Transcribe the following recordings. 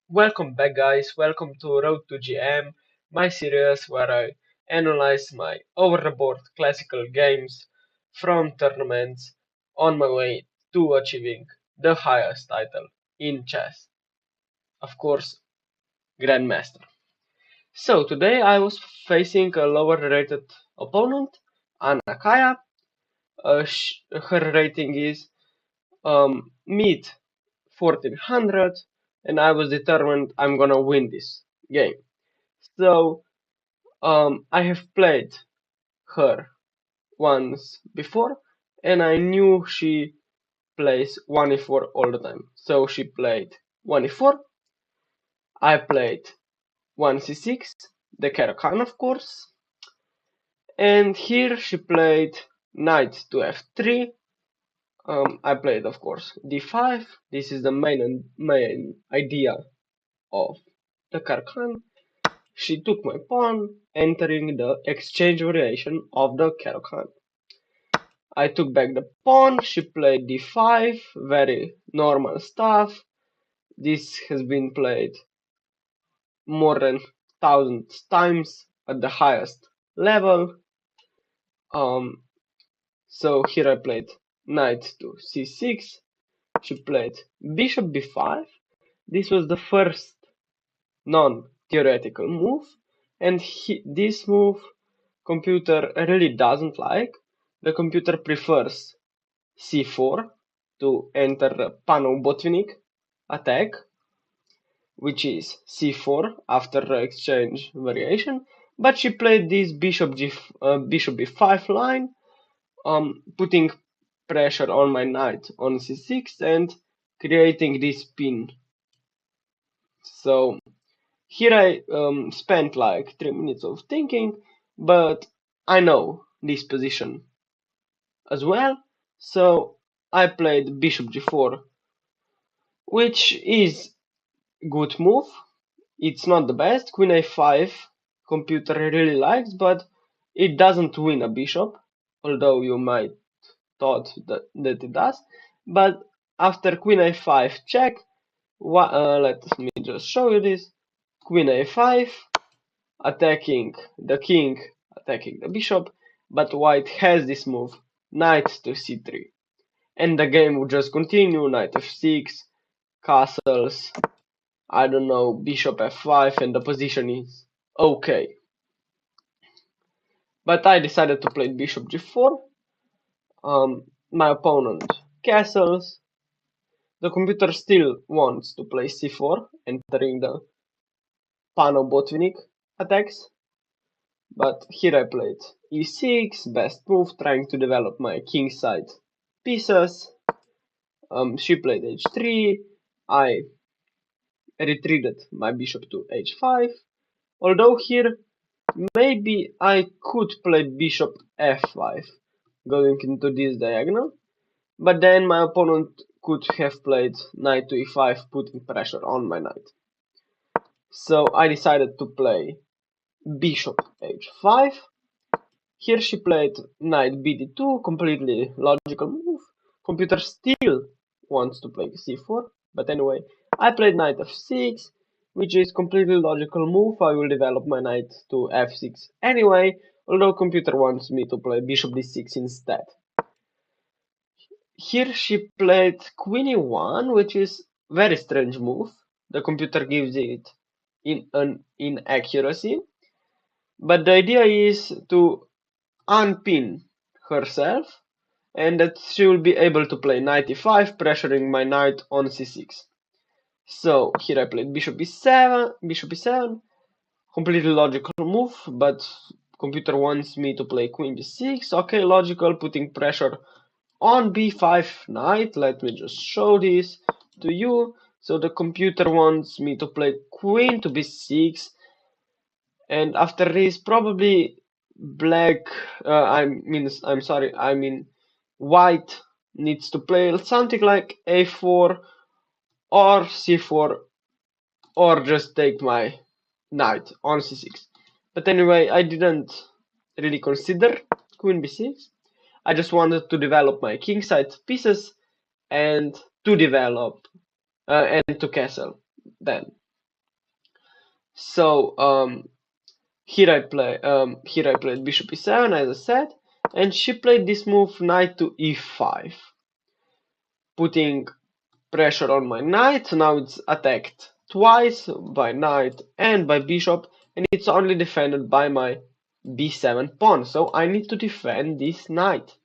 Welcome back, guys. Welcome to RoadtoGM, my series where I analyze my over-the-board classical games from tournaments on my way to achieving the highest title in chess. Of course, Grandmaster. So today I was facing a lower-rated opponent, Anna Kaya. Her rating is mid 1400, and I was determined I'm gonna win this game. So I have played her once before, and I knew she plays 1e4 all the time. So she played 1e4. I played 1c6, the Caro-Kann of course, and here she played knight to f3. I played of course d5. This is the main idea of the Caro-Kann. She took my pawn, entering the exchange variation of the Caro-Kann. I took back the pawn, she played d5, very normal stuff. This has been played more than 1,000 times at the highest level. So here I played knight to c6, she played bishop b5. This was the first non-theoretical move, and this move computer really doesn't like. The computer prefers c4 to enter the Panov-Botvinnik attack, which is c4 after the exchange variation, but she played this bishop b5 line, putting pressure on my knight on c6 and creating this pin. So here I spent like 3 minutes of thinking, but I know this position as well, so I played bishop g4, which is good move. It's not the best. Queen a5 computer really likes, but it doesn't win a bishop, although you might thought that it does. But after queen a5 check, let me just show you this. Queen a5, attacking the king, attacking the bishop, but white has this move, knight to c3. And the game would just continue, knight f6, castles, I don't know, bishop f5, and the position is okay. But I decided to play bishop g4. My opponent castles. The computer still wants to play c4, entering the Panov-Botvinnik attacks. But here I played e6, best move, trying to develop my kingside pieces. She played h3. I retreated my bishop to h5. Although here maybe I could play bishop f5, going into this diagonal, but then my opponent could have played knight to e5, putting pressure on my knight. So I decided to play bishop h5. Here she played knight bd2, completely logical move. Computer still wants to play c4, but anyway, I played knight f6, which is completely logical move. I will develop my knight to f6 anyway, although computer wants me to play bishop d6 instead. Here she played queen e1, which is very strange move. The computer gives it in an inaccuracy, but the idea is to unpin herself, and that she will be able to play knight e5, pressuring my knight on c6. So here I played bishop e7, completely logical move, but computer wants me to play queen b6. Okay, logical, putting pressure on b5 knight. Let me just show this to you. So the computer wants me to play queen to b6, and after this probably black, I mean white needs to play something like a4 or c4, or just take my knight on c6. But anyway, I didn't really consider queen b6. I just wanted to develop my kingside pieces and to develop and to castle then. So here I played bishop e7 as I said, and she played this move knight to e5, putting pressure on my knight. Now it's attacked twice by knight and by bishop, and it's only defended by my b7 pawn. So I need to defend this knight.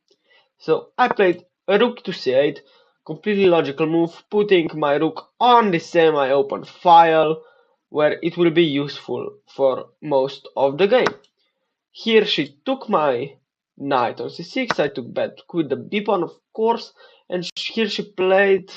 So I played a rook to c8, completely logical move, putting my rook on the semi-open file, where it will be useful for most of the game. Here she took my knight on c6, I took back with the b pawn of course, and here she played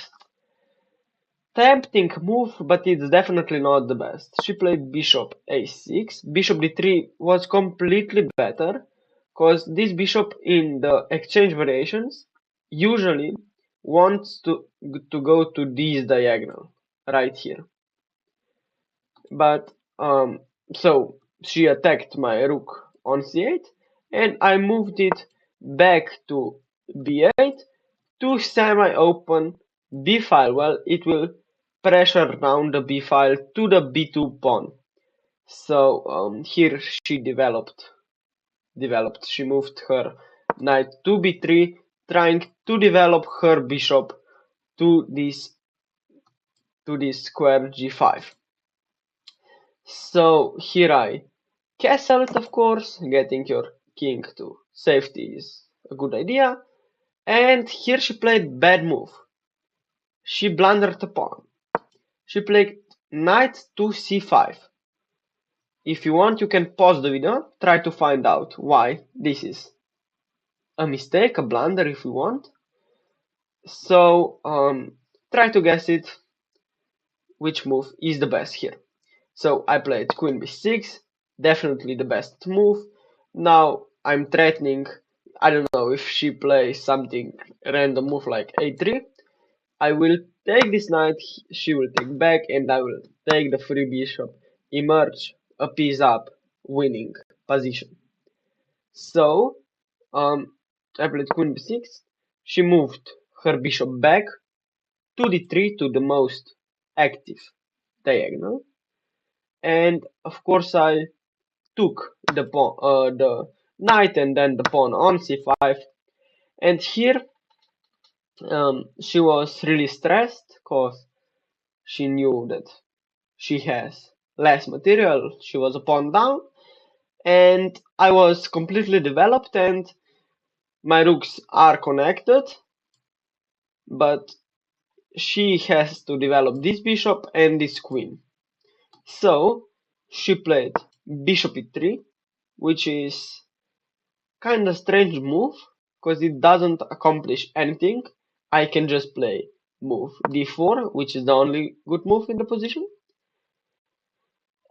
tempting move, but it's definitely not the best. She played bishop a6, bishop d3 was completely better, because this bishop in the exchange variations usually wants to go to this diagonal right here. But so she attacked my rook on c8, and I moved it back to b8 to semi-open b file. Well, it will pressure down the b file to the b2 pawn. So here she developed. She moved her knight to b3, trying to develop her bishop to this square g5. So here I castled, of course. Getting your king to safety is a good idea. And here she played bad move. She blundered the pawn. She played knight to c5. If you want, you can pause the video, try to find out why this is a mistake, a blunder if you want. So try to guess it, which move is the best here. So I played queen b6, definitely the best move. Now I'm threatening, I don't know, if she plays something random move like a3, I will take this knight, she will take back, and I will take the free bishop, emerge a piece up, winning position. So I played queen b6, she moved her bishop back to d3, to the most active diagonal, and of course I took the pawn, the knight and then the pawn on c5, and here she was really stressed because she knew that she has less material, she was a pawn down, and I was completely developed and my rooks are connected, but she has to develop this bishop and this queen. So she played bishop e3, which is kind of strange move because it doesn't accomplish anything. I can just play move d4, which is the only good move in the position,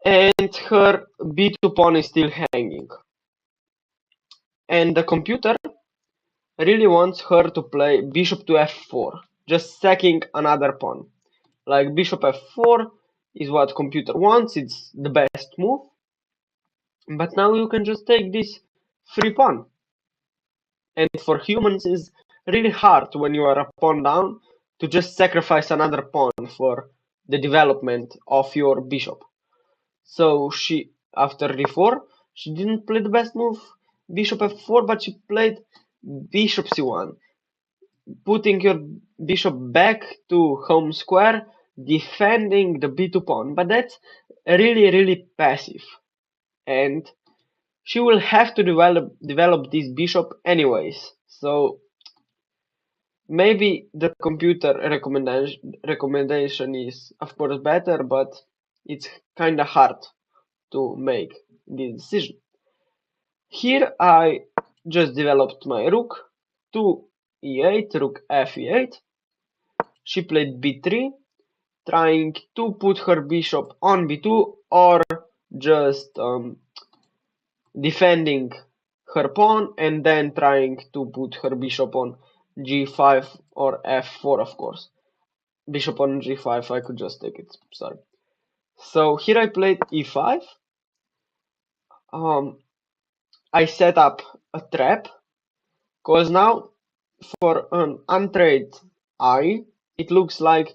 and her b2 pawn is still hanging. And the computer really wants her to play bishop to f4, just sacking another pawn. Like bishop f4 is what computer wants, it's the best move. But now you can just take this free pawn. And for humans it's really hard when you are a pawn down to just sacrifice another pawn for the development of your bishop. So she, after d4, she didn't play the best move, bishop f4, but she played bishop c1, putting your bishop back to home square, defending the b2 pawn. But that's really passive, and she will have to develop this bishop anyways. So maybe the computer recommendation is of course better, but it's kinda hard to make this decision. Here I just developed my rook to e8, rook f e8. She played b3, trying to put her bishop on b2 or just defending her pawn and then trying to put her bishop on g5 or f4, of course. Bishop on g5, I could just take it, sorry. So here I played e5. I set up a trap, because now for an untrained eye, it looks like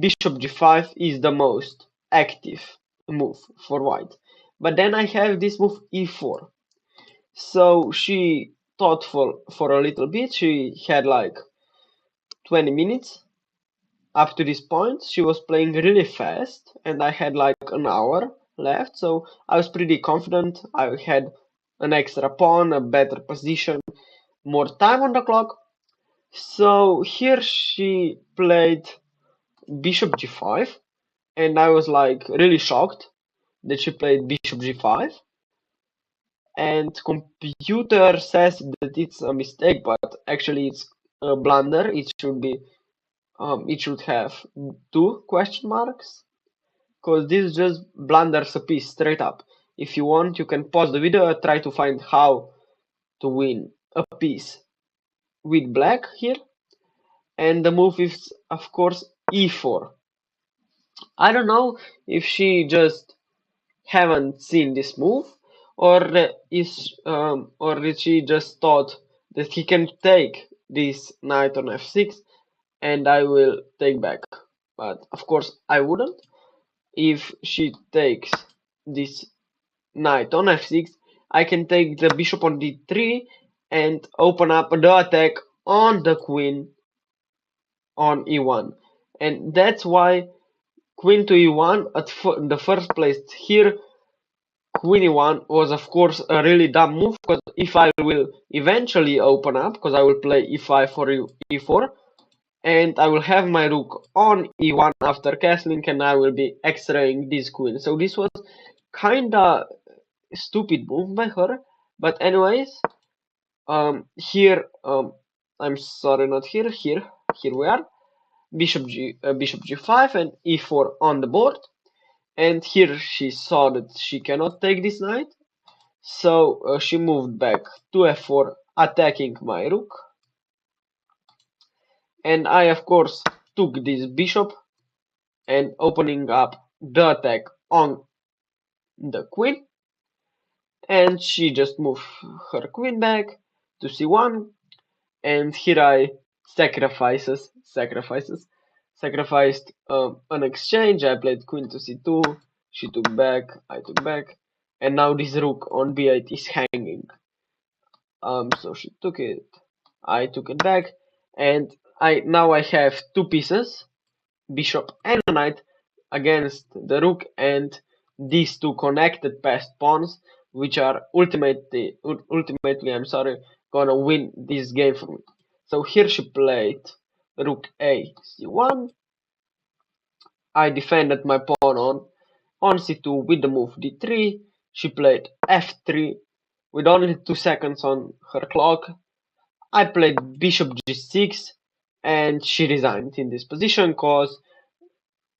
bishop g5 is the most active move for white. But then I have this move e4. So she thought for a little bit. She had like 20 minutes up to this point. She was playing really fast, and I had like an hour left. So I was pretty confident. I had an extra pawn, a better position, more time on the clock. So here she played bishop g5, and I was like really shocked that she played bishop g5. And computer says that it's a mistake, but actually it's a blunder. It should have two question marks, because this just blunders a piece straight up. If you want, you can pause the video and try to find how to win a piece with black here. And the move is, of course, e4. I don't know if she just haven't seen this move, or or did she just thought that he can take this knight on f6 and I will take back. But of course I wouldn't. If she takes this knight on f6, I can take the bishop on d3 and open up the attack on the queen on e1. And that's why queen to e1 at the first place here, queen e1 was of course a really dumb move, because if I will eventually open up, because I will play e5 for e4, and I will have my rook on e1 after castling, and I will be extraying this queen. So this was kinda stupid move by her. But anyways, here, I'm sorry, not here, here we are. Bishop g5 and e4 on the board. And here she saw that she cannot take this knight, so she moved back to f4, attacking my rook. And I, of course, took this bishop and opening up the attack on the queen. And she just moved her queen back to c1. And here I sacrificed an exchange. I played queen to c2. She took back, I took back, and now this rook on b8 is hanging. So she took it, I took it back, and now I have two pieces, bishop and a knight, against the rook and these two connected passed pawns, which are ultimately, I'm sorry, gonna win this game for me. So here she played rook a c1. I defended my pawn on c2 with the move d3. She played f3 with only 2 seconds on her clock. I played bishop g6, and she resigned in this position, cause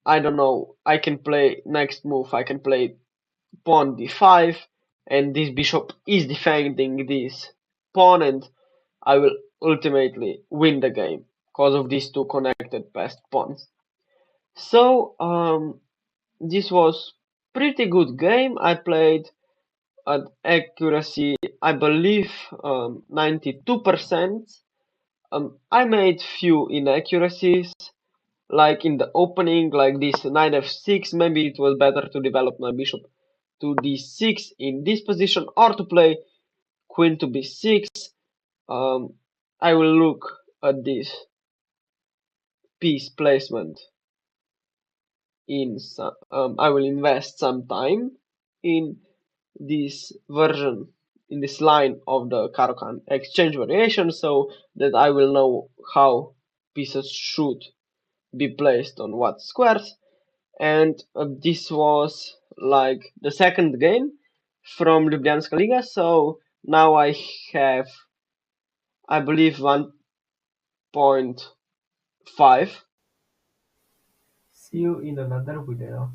I don't know, I can play next move, I can play pawn d5, and this bishop is defending this pawn, and I will ultimately win the game because of these two connected passed pawns. So this was pretty good game. I played at accuracy, I believe, 92%. I made few inaccuracies, like in the opening, like this knight f6. Maybe it was better to develop my bishop to d6 in this position, or to play queen to b6. I will look at this piece placement in some, I will invest some time in this version, in this line of the Caro-Kann exchange variation, so that I will know how pieces should be placed on what squares. And this was like the second game from Ljubljanska Liga, so now I have, I believe, 1.5. See you in another video.